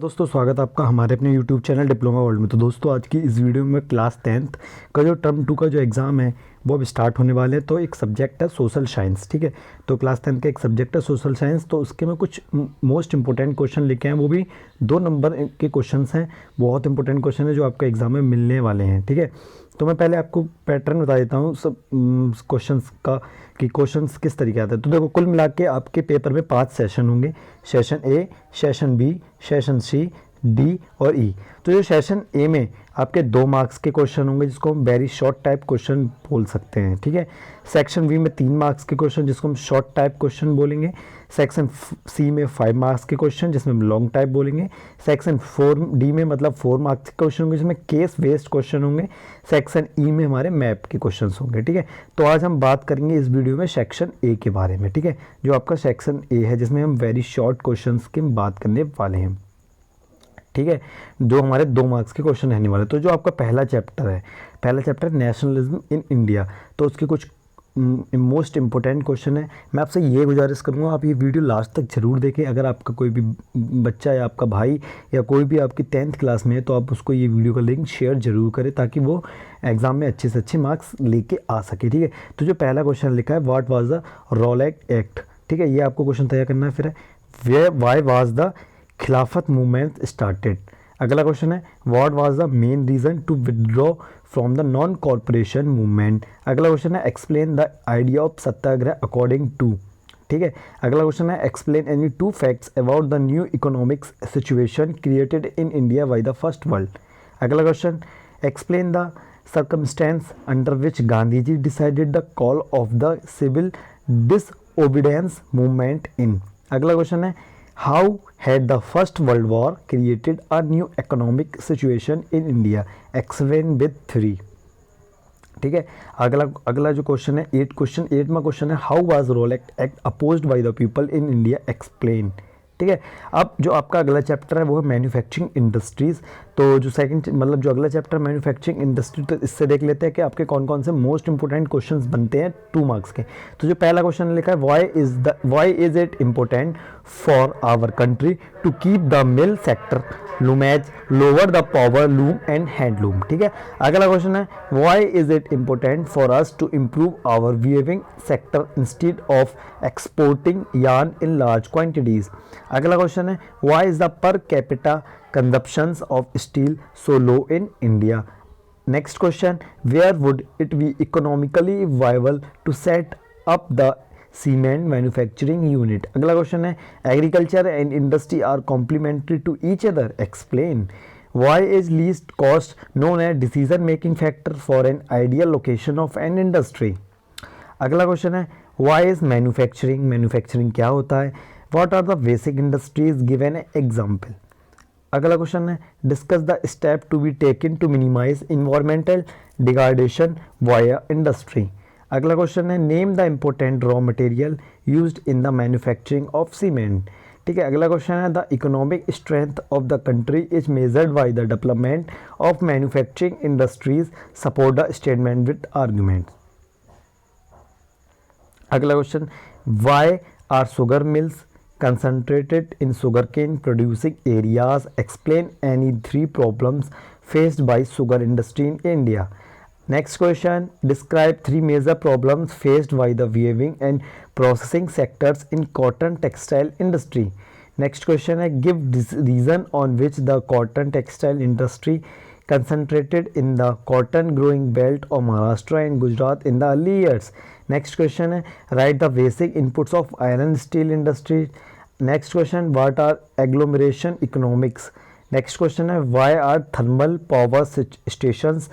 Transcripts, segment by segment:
दोस्तों स्वागत है आपका हमारे अपने YouTube चैनल डिप्लोमा वर्ल्ड में। तो दोस्तों आज की इस वीडियो में क्लास 10th का जो टर्म 2 का जो एग्ज़ाम है वो अब स्टार्ट होने वाले हैं। तो एक सब्जेक्ट है सोशल साइंस, ठीक है। तो क्लास 10th का एक सब्जेक्ट है सोशल साइंस। तो उसके में कुछ मोस्ट इंपॉर्टेंट क्वेश्चन लेके आए, वो भी 2 नंबर के क्वेश्चन हैं। बहुत इंपॉर्टेंट क्वेश्चन है जो आपका एग्ज़ाम में मिलने वाले हैं, ठीक है। तो मैं पहले आपको पैटर्न बता देता हूँ सब क्वेश्चंस का कि क्वेश्चंस किस तरीके आते हैं। तो देखो कुल मिला के आपके पेपर में 5 सेशन होंगे। Session A, session B, session C, D और ई। तो जो सेशन ए में आपके 2 मार्क्स के क्वेश्चन होंगे जिसको हम वेरी शॉर्ट टाइप क्वेश्चन बोल सकते हैं, ठीक है। सेक्शन बी में 3 मार्क्स के क्वेश्चन जिसको हम शॉर्ट टाइप क्वेश्चन बोलेंगे। सेक्शन सी में 5 मार्क्स के क्वेश्चन जिसमें हम लॉन्ग टाइप बोलेंगे। सेक्शन 4 डी में मतलब 4 मार्क्स के क्वेश्चन होंगे जिसमें केस बेस्ड क्वेश्चन होंगे। सेक्शन ई में हमारे मैप के क्वेश्चन होंगे, ठीक है। तो आज हम बात करेंगे इस वीडियो में सेक्शन ए के बारे में, ठीक है। जो आपका सेक्शन ए है जिसमें हम वेरी शॉर्ट क्वेश्चन की बात करने वाले हैं, ठीक है। जो हमारे 2 मार्क्स के क्वेश्चन रहने वाले। तो जो आपका पहला चैप्टर नेशनलिज्म इन इंडिया। तो उसके कुछ मोस्ट इंपॉर्टेंट क्वेश्चन है। मैं आपसे ये गुजारिश करूँगा आप ये वीडियो लास्ट तक ज़रूर देखें। अगर आपका कोई भी बच्चा या आपका भाई या कोई भी आपकी 10th क्लास में है तो आप उसको ये वीडियो का लिंक शेयर ज़रूर करें ताकि वो एग्ज़ाम में अच्छे से अच्छे मार्क्स लेके आ सके, ठीक है। तो जो पहला क्वेश्चन लिखा है what was the Rowlatt act, ठीक है। ये आपको क्वेश्चन तैयार करना है। फिर है why was the Khilafat movement started. अगला क्वेश्चन है what was the main reason to withdraw from the non corporation movement. अगला क्वेश्चन है explain the idea of Satyagraha according to, ठीक है। अगला क्वेश्चन है explain any 2 facts about the new economics situation created in India by the first world. अगला question explain the circumstance under which Gandhiji decided the call of the civil disobedience movement in। अगला question है How had the First World War created a new economic situation in India? Explain with 3, ठीक है। अगला जो question है 8वां question है how was Rowlatt act opposed by the people in India, explain, ठीक है। अब जो आपका अगला चैप्टर है वो है मैन्युफैक्चरिंग इंडस्ट्रीज़। तो जो जो अगला चैप्टर मैन्युफैक्चरिंग इंडस्ट्री, तो इससे देख लेते हैं कि आपके कौन कौन से मोस्ट इंपॉर्टेंट क्वेश्चंस बनते हैं 2 मार्क्स के। तो जो पहला क्वेश्चन लिखा है why is it important for our country to keep the mill sector loomage lower the power loom and handloom, ठीक है। अगला क्वेश्चन है why is it important for us to improve our weaving sector instead of exporting yarn in large quantities. अगला question है why is the per capita consumptions of steel so low in India. Next question where would it be economically viable to set up the cement manufacturing unit. अगला question है agriculture and industry are complementary to each other, explain. Why is least cost known as decision making factor for an ideal location of an industry. अगला question है why is manufacturing क्या होता है। What are the basic industries, given a example. अगला question है discuss the step to be taken to minimize environmental degradation via industry. अगला question है name the important raw material used in the manufacturing of cement, ठीक है। अगला question है the economic strength of the country is measured by the development of manufacturing industries, support the statement with argument. अगला question why are sugar mills concentrated in sugarcane producing areas, explain any 3 problems faced by sugar industry in India. Next question describe 3 major problems faced by the weaving and processing sectors in cotton textile industry. Next question है give this reason on which the cotton textile industry concentrated in the cotton growing belt of Maharashtra and Gujarat in the early years. Next question है write the basic inputs of iron steel industry. Next question what are agglomeration economics. Next question है why are thermal power stations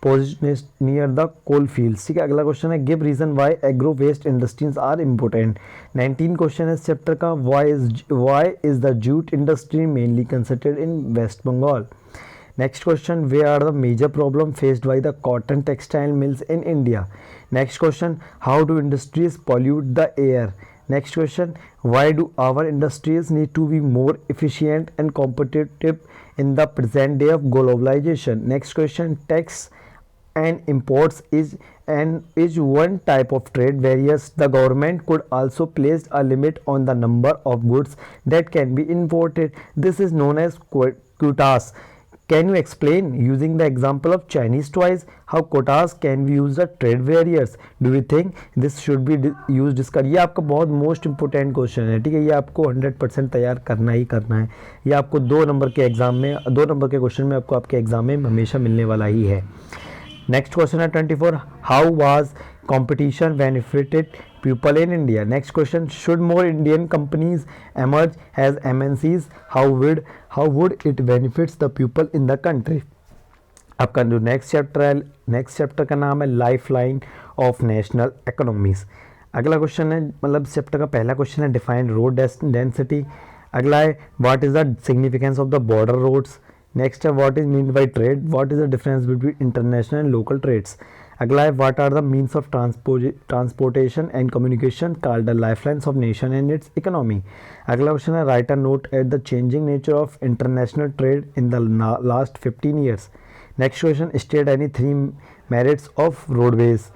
positioned near the coal fields, ठीक है। अगला question है give reason why agro waste industries are important. 19 question है इस chapter का why is the jute industry mainly concentrated in West Bengal. Next question where are the major problem faced by the cotton textile mills in India. Next question how do industries pollute the air. Next question why do our industries need to be more efficient and competitive in the present day of globalization. Next question tax and imports is one type of trade, whereas the government could also place a limit on the number of goods that can be imported. This is known as quotas. Can you explain using the example of Chinese toys how quotas can be used as trade barriers? Do you think this should be used? इसका ये आपका बहुत most important question है, ठीक है। ये आपको 100% तैयार करना ही करना है। ये आपको 2 नंबर के एग्जाम में, 2 नंबर के क्वेश्चन में आपको आपके एग्जाम में हमेशा मिलने वाला ही है। नेक्स्ट क्वेश्चन है 24, how was competition benefited people in India? Next question, should more Indian companies emerge as MNCs? How would it benefits the people in the country? आपका जो नेक्स्ट चैप्टर है, नेक्स्ट चैप्टर का नाम है life line of national economies. अगला question है, मतलब chapter का पहला क्वेश्चन है डिफाइन रोड डेंसिटी। अगला है what is the significance of the border roads. Next है what is mean by trade, what is the difference between international and local trades. अगला है what are the means of transportation and communication called the lifelines of nation and its economy. अगला question है write a note at the changing nature of international trade in the last 15 years. Next question, state any 3 merits of roadways.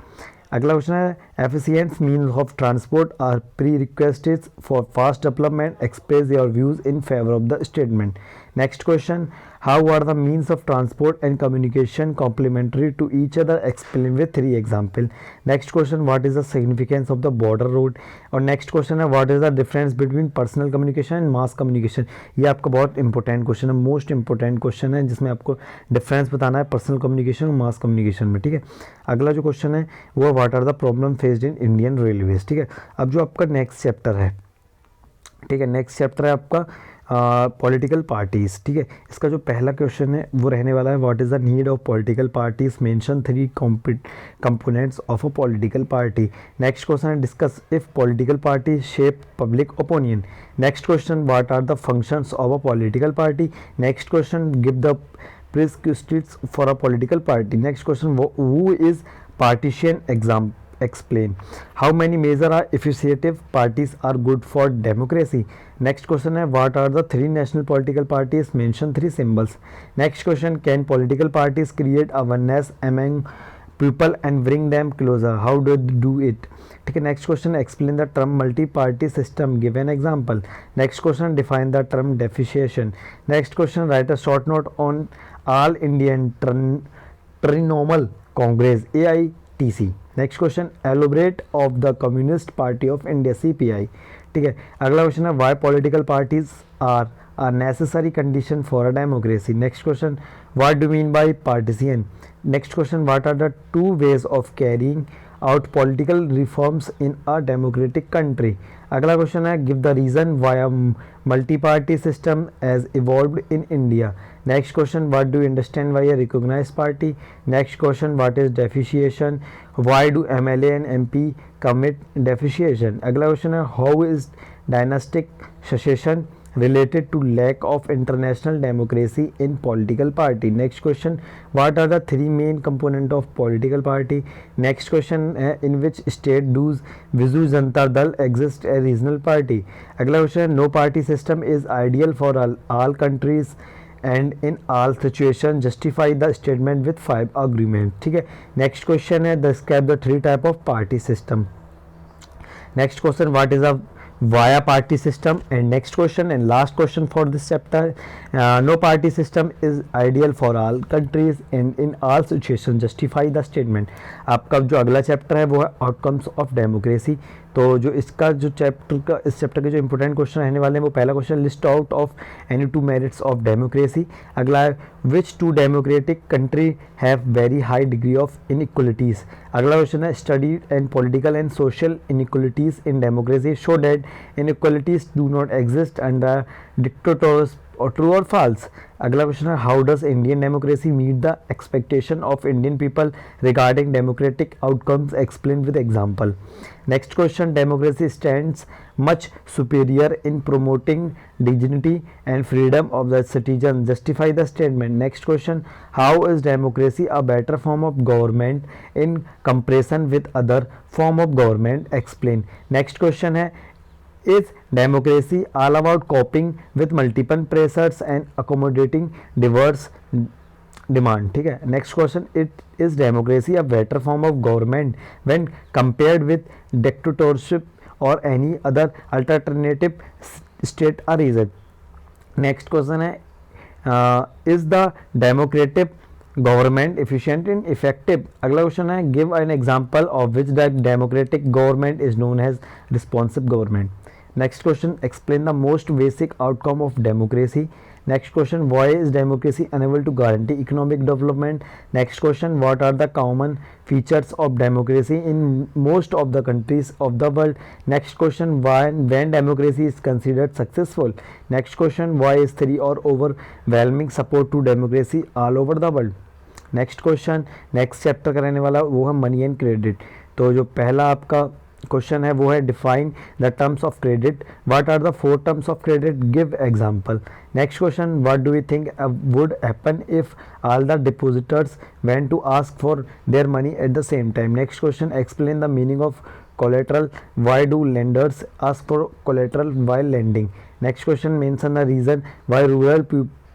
अगला question है efficient means of transport are pre requested for fast development, express your views in favour of the statement. Next question, how are the means of transport and communication complementary to each other, explain with 3 example. Next question, what is the significance of the border road. और next question है what is the difference between personal communication and mass communication. ये आपका बहुत important question है, most important question है, जिसमें आपको difference बताना है पर्सनल कम्युनिकेशन और मास कम्युनिकेशन में, ठीक है। अगला जो क्वेश्चन है वो what are the problem faced in Indian railways, ठीक है। अब जो आपका नेक्स्ट चैप्टर है, ठीक है, नेक्स्ट चैप्टर है आपका पॉलिटिकल पार्टीज़, ठीक है। इसका जो पहला क्वेश्चन है वो रहने वाला है what is the need of political parties, mention 3 components of a political party. Next question है discuss if political party shape public opinion. Next question, what are the functions of a political party. Next question, give the prescriptives for a political party. Next question, who is partisan exam, explain. How many major associative parties are good for democracy? Next question है what are the 3 national political parties, mention 3 symbols. Next question, can political parties create awareness among people and bring them closer? How do they do it? ठीक है। Next question, explain the term multi party system, give an example. Next question, define the term defection. Next question, write a short note on all Indian Trinamool congress AITC। Next question, elaborate of the communist party of India CPI, ठीक है। अगला question है why political parties are a necessary condition for a democracy. Next question, what do you mean by partisan? Next question, what are the 2 ways of carrying out political reforms in a democratic country? अगला question है give the reason why a multi-party system has evolved in India. Next question, what do you understand by a recognized party? Next question, what is depreciation? Why do MLA and MP commit depreciation? अगला question है how is dynastic succession related to lack of international democracy in political party? Next question, what are the 3 main component of political party? Next question, in which state does Biju Janata Dal exist a regional party? अगला question, no party system is ideal for all countries and in all situation, justify the statement with 5 argument, ठीक है। Next question है describe the 3 type of party system. Next question, what is a via party system? And next question and last question for this chapter, no party system is ideal for all countries and in all situations, justify the statement. आपका जो अगला chapter है वो है outcomes of democracy. तो जो इसका जो चैप्टर का, इस चैप्टर के जो इंपॉर्टेंट क्वेश्चन रहने वाले हैं वो पहला question, list out of any 2 merits of democracy. अगला है which 2 democratic country have very high degree of inequalities. अगला क्वेश्चन है study and political and social inequalities in democracy, show that inequalities do not exist under dictators, or true or false. अगला question है how does Indian democracy meet the expectation of Indian people regarding democratic outcomes, explain with example. Next question, democracy stands much superior in promoting dignity and freedom of the citizen, justify the statement. Next question, how is democracy a better form of government in comparison with other form of government, explain. Next question है is democracy all about coping with multiple pressures and accommodating diverse demand, ठीक है। Next question, it is democracy a better form of government when compared with dictatorship और any other alternative state a reason. Next question है, is the democratic government efficient and effective. अगला question है, give an example of which the democratic government is known as responsive government. Next question, explain the most basic outcome of democracy. Next question, why is democracy unable to guarantee economic development? Next question, what are the common features of democracy in most of the countries of the world? Next question, when democracy is considered successful? Next question, why is free or overwhelming support to democracy all over the world? Next question, next chapter का रहने वाला वो है money and credit. तो जो पहला आपका question है वो है, define the terms of credit, what are the 4 terms of credit, give example. Next question, what do you think would happen if all the depositors went to ask for their money at the same time. Next question, explain the meaning of collateral, why do lenders ask for collateral while lending? Next question, mention a reason why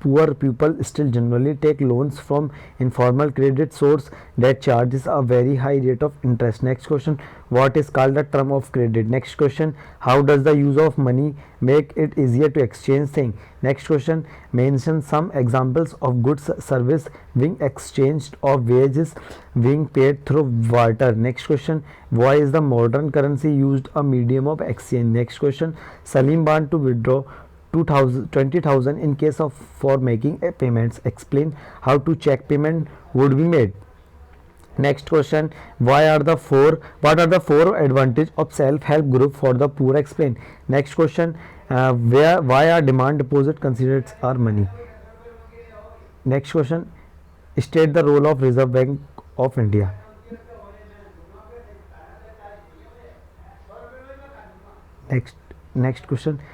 poor people still generally take loans from informal credit source that charges a very high rate of interest. Next question, what is called the term of credit? Next question, how does the use of money make it easier to exchange things? Next question, mention some examples of goods service being exchanged or wages being paid through barter. Next question, why is the modern currency used a medium of exchange? Next question, Salim want to withdraw 20,000 in case of for making a payments. Explain how to check payment would be made. Next question, what are the four advantage of self-help group for the poor? Explain. Next question, why are demand deposit considered our money? Next question, state the role of Reserve Bank of India. Next question,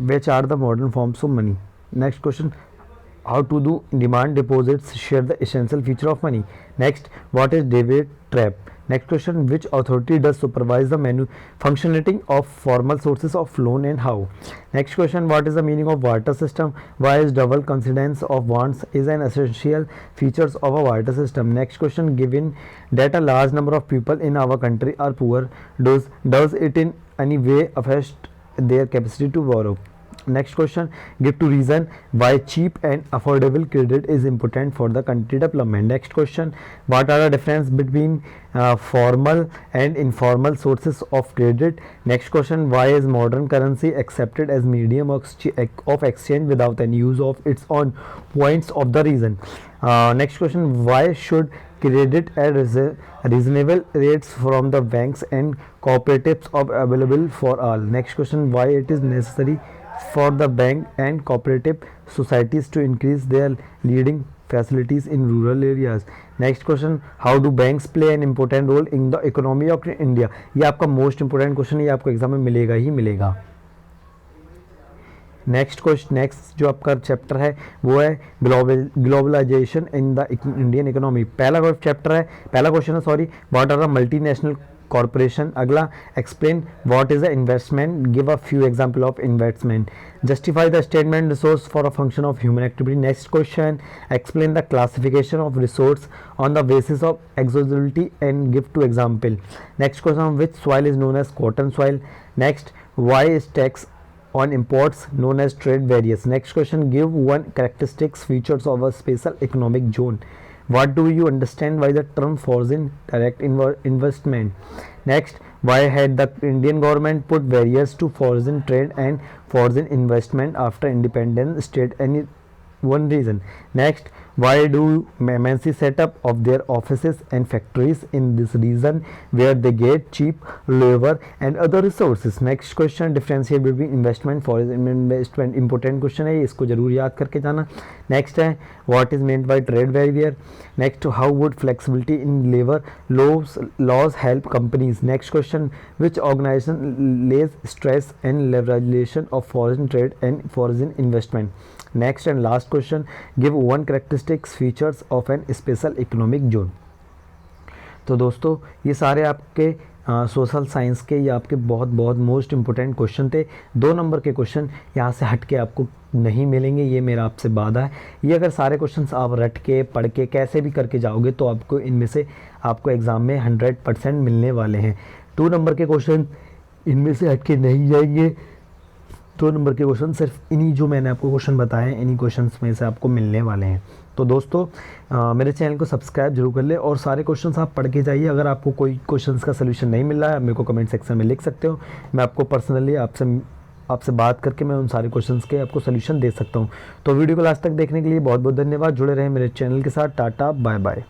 which are the modern forms of money? Next question, how to do demand deposits share the essential feature of money? Next, what is debit trap? Next question, which authority does supervise the functioning of formal sources of loan and how? Next question, what is the meaning of barter system? Why is double coincidence of bonds is an essential features of a barter system? Next question, given that a large number of people in our country are poor, does it in any way affect their capacity to borrow? Next question, give to reason why cheap and affordable credit is important for the country development. Next question, what are the difference between formal and informal sources of credit? Next question, why is modern currency accepted as medium of exchange without any use of its own points of the reason? Next question, why should credit at reasonable rates from the banks and cooperatives are available for all? Next question, why it is necessary for the bank and cooperative societies to increase their leading facilities in rural areas? Next question, how do banks play an important role in the economy of India? ये आपका most important question है, ये आपको exam में मिलेगा ही मिलेगा। Next जो आपका चैप्टर है वो है globalisation in the Indian economy. पहला क्वेश्चन है what are the multinational corporation. अगला, explain what is the investment, give a few example of investment, justify the statement resource for a function of human activity. Next question, explain the classification of resource on the basis of exhaustibility and give two example. Next question, which soil is known as cotton soil. Next, why is tax on imports known as trade barriers. Next question, give one characteristics features of a special economic zone. What do you understand by the term foreign direct investment? Next, why had the Indian government put barriers to foreign trade and foreign investment after independence? State any one reason. Next, why do MNC set up of their offices and factories in this region where they get cheap labor and other resources? Next question, differentiate between investment foreign investment, important question है, इसको जरूर याद करके जाना। Next है, what is meant by trade barrier? Next, how would flexibility in labor laws help companies? Next question, which organization lays stress and liberalization of foreign trade and foreign investment? Next and last question, give one characteristics features of an special economic zone. तो दोस्तों ये सारे आपके social science के ये आपके बहुत बहुत मोस्ट इम्पोर्टेंट क्वेश्चन थे। 2 नंबर के क्वेश्चन यहाँ से हट के आपको नहीं मिलेंगे, ये मेरा आपसे वादा है। ये अगर सारे क्वेश्चंस आप रट के पढ़ के कैसे भी करके जाओगे तो आपको इनमें से आपको एग्ज़ाम में 100% मिलने वाले हैं। 2 नंबर के क्वेश्चन इनमें से हट के नहीं जाएंगे। 2 नंबर के क्वेश्चन सिर्फ इन्हीं जो मैंने आपको क्वेश्चन बताए हैं इन्हीं क्वेश्चंस में से आपको मिलने वाले हैं। तो दोस्तों मेरे चैनल को सब्सक्राइब जरूर कर ले और सारे क्वेश्चंस आप पढ़ के जाइए। अगर आपको कोई क्वेश्चंस का सोल्यूशन नहीं मिल रहा है, मेरे को कमेंट सेक्शन में लिख सकते हो। मैं आपको पर्सनली आपसे बात करके मैं उन सारे क्वेश्चंस के आपको सोल्यूशन दे सकता हूँ। तो वीडियो को लास्ट तक देखने के लिए बहुत बहुत धन्यवाद। जुड़े रहें मेरे चैनल के साथ। Tata bye bye.